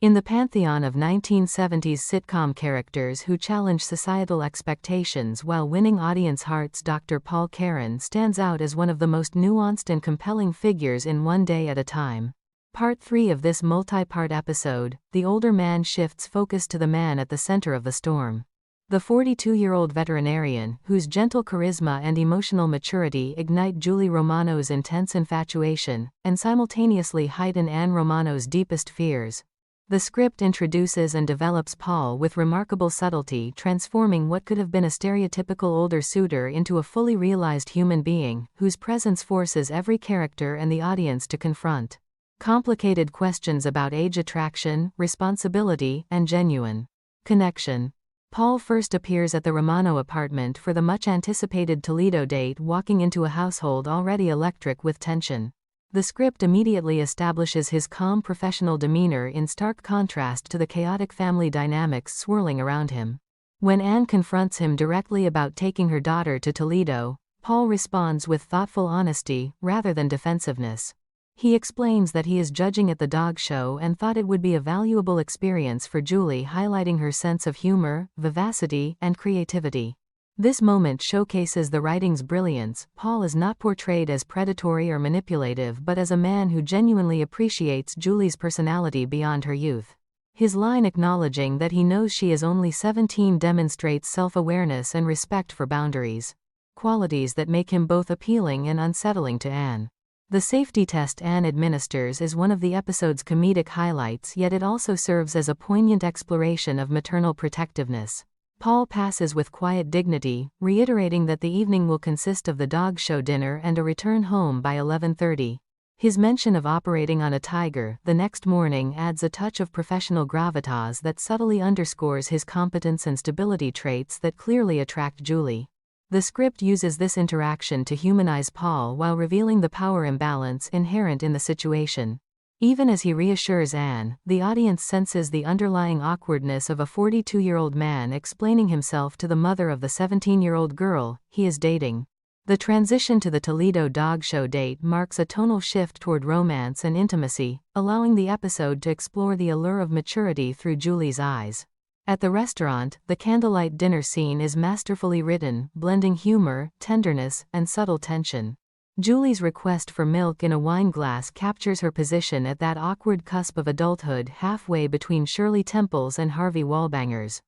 In the pantheon of 1970s sitcom characters who challenge societal expectations while winning audience hearts, Dr. Paul Karen stands out as one of the most nuanced and compelling figures in One Day at a Time. Part 3 of this multi-part episode, the older man shifts focus to the man at the center of the storm. The 42-year-old veterinarian, whose gentle charisma and emotional maturity ignite Julie Romano's intense infatuation, and simultaneously heighten Anne Romano's deepest fears. The script introduces and develops Paul with remarkable subtlety, transforming what could have been a stereotypical older suitor into a fully realized human being, whose presence forces every character and the audience to confront complicated questions about age, attraction, responsibility, and genuine connection. Paul first appears at the Romano apartment for the much-anticipated Toledo date, walking into a household already electric with tension. The script immediately establishes his calm professional demeanor in stark contrast to the chaotic family dynamics swirling around him. When Anne confronts him directly about taking her daughter to Toledo, Paul responds with thoughtful honesty, rather than defensiveness. He explains that he is judging at the dog show and thought it would be a valuable experience for Julie, highlighting her sense of humor, vivacity, and creativity. This moment showcases the writing's brilliance. Paul is not portrayed as predatory or manipulative, but as a man who genuinely appreciates Julie's personality beyond her youth. His line acknowledging that he knows she is only 17 demonstrates self-awareness and respect for boundaries, qualities that make him both appealing and unsettling to Anne. The safety test Anne administers is one of the episode's comedic highlights, yet it also serves as a poignant exploration of maternal protectiveness. Paul passes with quiet dignity, reiterating that the evening will consist of the dog show dinner and a return home by 11:30. His mention of operating on a tiger the next morning adds a touch of professional gravitas that subtly underscores his competence and stability, traits that clearly attract Julie. The script uses this interaction to humanize Paul while revealing the power imbalance inherent in the situation. Even as he reassures Anne, the audience senses the underlying awkwardness of a 42-year-old man explaining himself to the mother of the 17-year-old girl he is dating. The transition to the Toledo dog show date marks a tonal shift toward romance and intimacy, allowing the episode to explore the allure of maturity through Julie's eyes. At the restaurant, the candlelight dinner scene is masterfully written, blending humor, tenderness, and subtle tension. Julie's request for milk in a wine glass captures her position at that awkward cusp of adulthood, halfway between Shirley Temples and Harvey Wallbangers.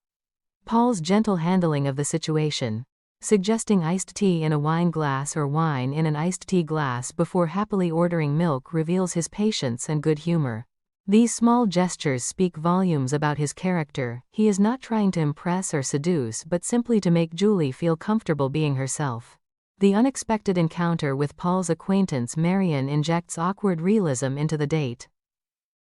Paul's gentle handling of the situation, suggesting iced tea in a wine glass or wine in an iced tea glass before happily ordering milk, reveals his patience and good humor. These small gestures speak volumes about his character. He is not trying to impress or seduce, but simply to make Julie feel comfortable being herself. The unexpected encounter with Paul's acquaintance Marion injects awkward realism into the date.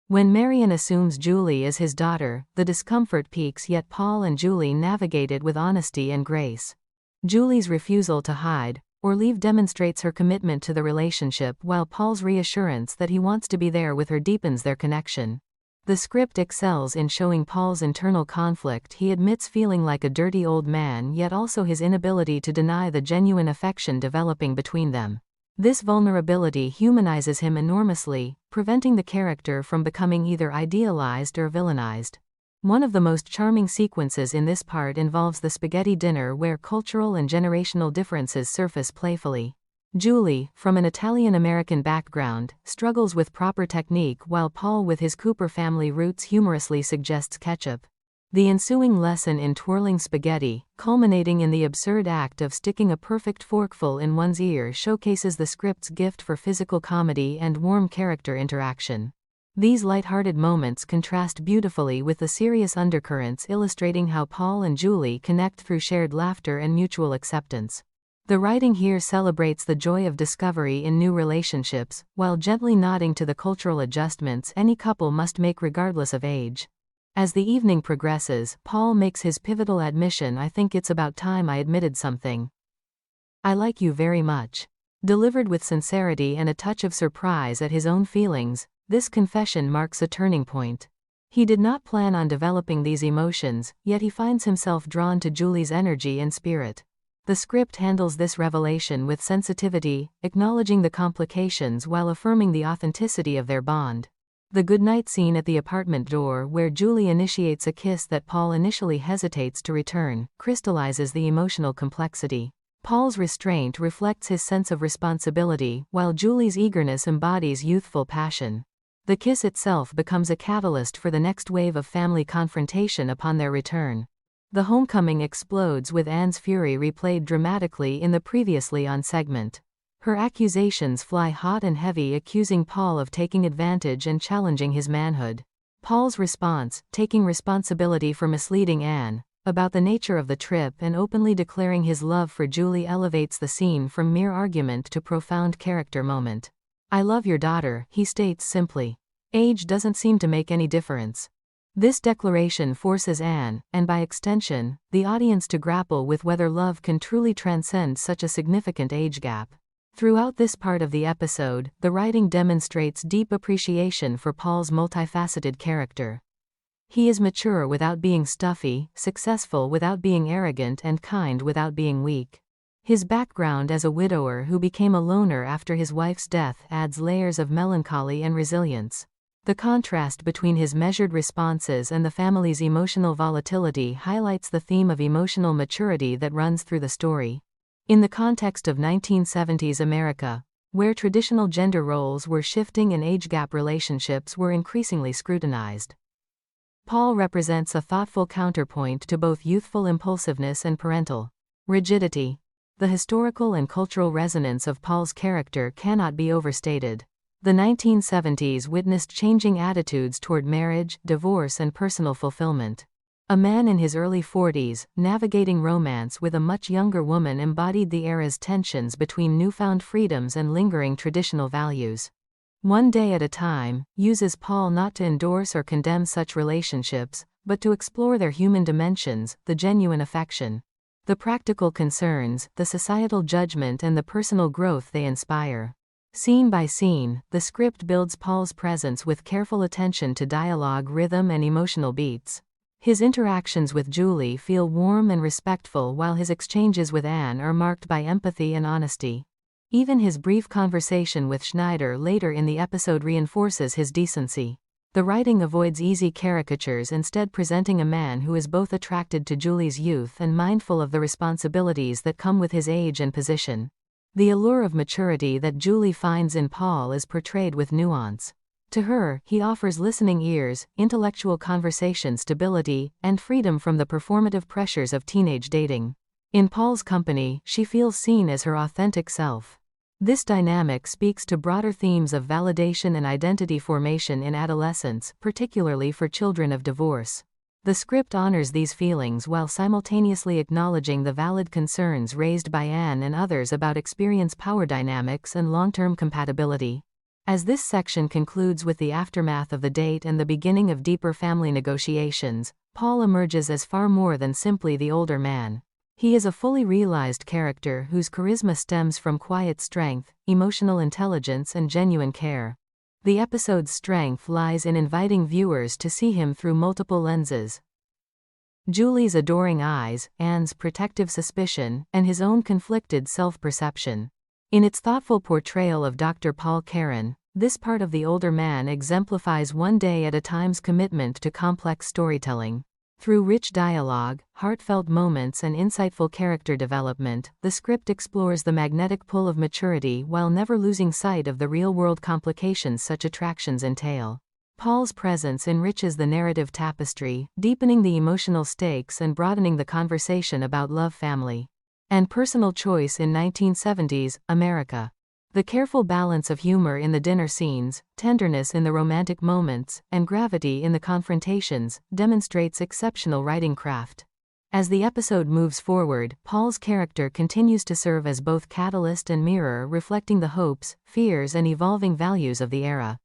When Marion assumes Julie is his daughter, the discomfort peaks, yet Paul and Julie navigate it with honesty and grace. Julie's refusal to hide or leave demonstrates her commitment to the relationship, while Paul's reassurance that he wants to be there with her deepens their connection. The script excels in showing Paul's internal conflict. He admits feeling like a dirty old man, yet also his inability to deny the genuine affection developing between them. This vulnerability humanizes him enormously, preventing the character from becoming either idealized or villainized. One of the most charming sequences in this part involves the spaghetti dinner, where cultural and generational differences surface playfully. Julie, from an Italian-American background, struggles with proper technique, while Paul, with his Cooper family roots, humorously suggests ketchup. The ensuing lesson in twirling spaghetti, culminating in the absurd act of sticking a perfect forkful in one's ear, showcases the script's gift for physical comedy and warm character interaction. These light-hearted moments contrast beautifully with the serious undercurrents, illustrating how Paul and Julie connect through shared laughter and mutual acceptance. The writing here celebrates the joy of discovery in new relationships, while gently nodding to the cultural adjustments any couple must make regardless of age. As the evening progresses, Paul makes his pivotal admission, "I think it's about time I admitted something. I like you very much." Delivered with sincerity and a touch of surprise at his own feelings, this confession marks a turning point. He did not plan on developing these emotions, yet he finds himself drawn to Julie's energy and spirit. The script handles this revelation with sensitivity, acknowledging the complications while affirming the authenticity of their bond. The goodnight scene at the apartment door, where Julie initiates a kiss that Paul initially hesitates to return, crystallizes the emotional complexity. Paul's restraint reflects his sense of responsibility, while Julie's eagerness embodies youthful passion. The kiss itself becomes a catalyst for the next wave of family confrontation upon their return. The homecoming explodes with Anne's fury replayed dramatically in the previously on segment. Her accusations fly hot and heavy, accusing Paul of taking advantage and challenging his manhood. Paul's response, taking responsibility for misleading Anne about the nature of the trip and openly declaring his love for Julie, elevates the scene from mere argument to profound character moment. "I love your daughter," he states simply. "Age doesn't seem to make any difference." This declaration forces Anne, and by extension, the audience, to grapple with whether love can truly transcend such a significant age gap. Throughout this part of the episode, the writing demonstrates deep appreciation for Paul's multifaceted character. He is mature without being stuffy, successful without being arrogant, and kind without being weak. His background as a widower who became a loner after his wife's death adds layers of melancholy and resilience. The contrast between his measured responses and the family's emotional volatility highlights the theme of emotional maturity that runs through the story. In the context of 1970s America, where traditional gender roles were shifting and age gap relationships were increasingly scrutinized, Paul represents a thoughtful counterpoint to both youthful impulsiveness and parental rigidity. The historical and cultural resonance of Paul's character cannot be overstated. The 1970s witnessed changing attitudes toward marriage, divorce, and personal fulfillment. A man in his early 40s, navigating romance with a much younger woman, embodied the era's tensions between newfound freedoms and lingering traditional values. One Day at a Time uses Paul not to endorse or condemn such relationships, but to explore their human dimensions, the genuine affection, the practical concerns, the societal judgment, and the personal growth they inspire. Scene by scene, the script builds Paul's presence with careful attention to dialogue, rhythm, and emotional beats. His interactions with Julie feel warm and respectful, while his exchanges with Anne are marked by empathy and honesty. Even his brief conversation with Schneider later in the episode reinforces his decency. The writing avoids easy caricatures, instead presenting a man who is both attracted to Julie's youth and mindful of the responsibilities that come with his age and position. The allure of maturity that Julie finds in Paul is portrayed with nuance. To her, he offers listening ears, intellectual conversation stability, and freedom from the performative pressures of teenage dating. In Paul's company, she feels seen as her authentic self. This dynamic speaks to broader themes of validation and identity formation in adolescence, particularly for children of divorce. The script honors these feelings while simultaneously acknowledging the valid concerns raised by Anne and others about experience, power dynamics, and long-term compatibility. As this section concludes with the aftermath of the date and the beginning of deeper family negotiations, Paul emerges as far more than simply the older man. He is a fully realized character whose charisma stems from quiet strength, emotional intelligence, and genuine care. The episode's strength lies in inviting viewers to see him through multiple lenses: Julie's adoring eyes, Anne's protective suspicion, and his own conflicted self-perception. In its thoughtful portrayal of Dr. Paul Karen, this part of the older man exemplifies One Day at a Time's commitment to complex storytelling. Through rich dialogue, heartfelt moments, and insightful character development, the script explores the magnetic pull of maturity while never losing sight of the real-world complications such attractions entail. Paul's presence enriches the narrative tapestry, deepening the emotional stakes and broadening the conversation about love, family, and personal choice in 1970s America. The careful balance of humor in the dinner scenes, tenderness in the romantic moments, and gravity in the confrontations demonstrates exceptional writing craft. As the episode moves forward, Paul's character continues to serve as both catalyst and mirror, reflecting the hopes, fears, and evolving values of the era.